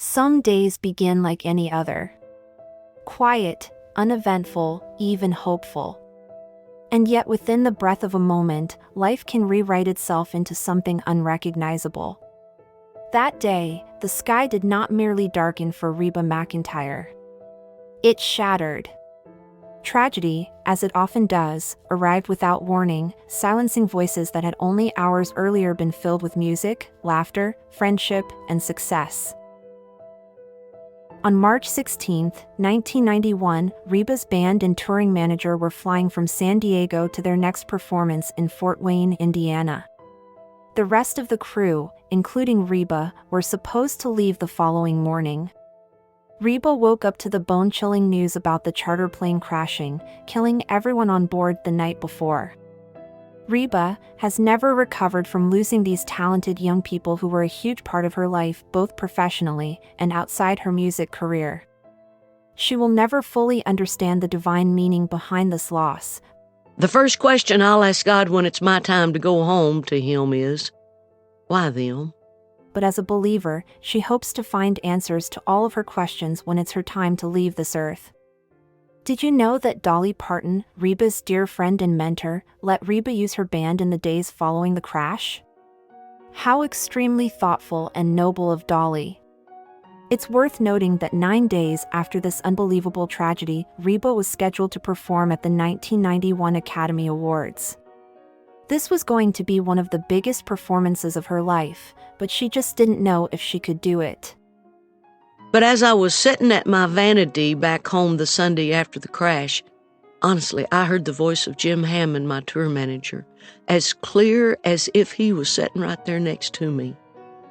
Some days begin like any other. Quiet, uneventful, even hopeful. And yet within the breath of a moment, life can rewrite itself into something unrecognizable. That day, the sky did not merely darken for Reba McEntire. It shattered. Tragedy, as it often does, arrived without warning, silencing voices that had only hours earlier been filled with music, laughter, friendship, and success. On March 16, 1991, Reba's band and touring manager were flying from San Diego to their next performance in Fort Wayne, Indiana. The rest of the crew, including Reba, were supposed to leave the following morning. Reba woke up to the bone-chilling news about the charter plane crashing, killing everyone on board the night before. Reba has never recovered from losing these talented young people who were a huge part of her life both professionally and outside her music career. She will never fully understand the divine meaning behind this loss. The first question I'll ask God when it's my time to go home to Him is, why them? But as a believer, she hopes to find answers to all of her questions when it's her time to leave this earth. Did you know that Dolly Parton, Reba's dear friend and mentor, let Reba use her band in the days following the crash? How extremely thoughtful and noble of Dolly. It's worth noting that 9 days after this unbelievable tragedy, Reba was scheduled to perform at the 1991 Academy Awards. This was going to be one of the biggest performances of her life, but she just didn't know if she could do it. But as I was sitting at my vanity back home the Sunday after the crash, honestly, I heard the voice of Jim Hammond, my tour manager, as clear as if he was sitting right there next to me.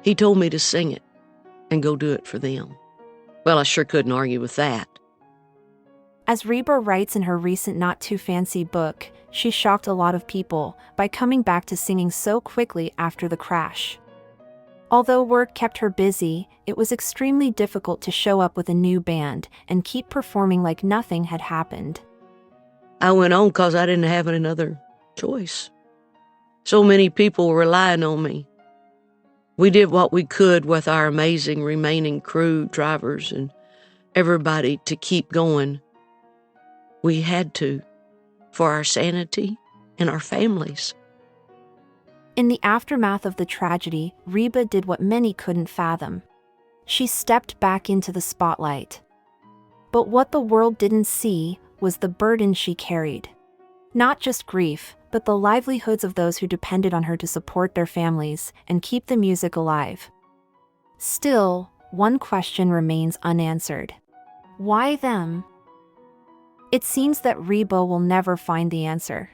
He told me to sing it and go do it for them. Well, I sure couldn't argue with that. As Reba writes in her recent not-too-fancy book, she shocked a lot of people by coming back to singing so quickly after the crash. Although work kept her busy, it was extremely difficult to show up with a new band and keep performing like nothing had happened. I went on because I didn't have another choice. So many people were relying on me. We did what we could with our amazing remaining crew, drivers, and everybody to keep going. We had to, for our sanity and our families. In the aftermath of the tragedy, Reba did what many couldn't fathom. She stepped back into the spotlight. But what the world didn't see was the burden she carried. Not just grief, but the livelihoods of those who depended on her to support their families and keep the music alive. Still, one question remains unanswered. Why them? It seems that Reba will never find the answer.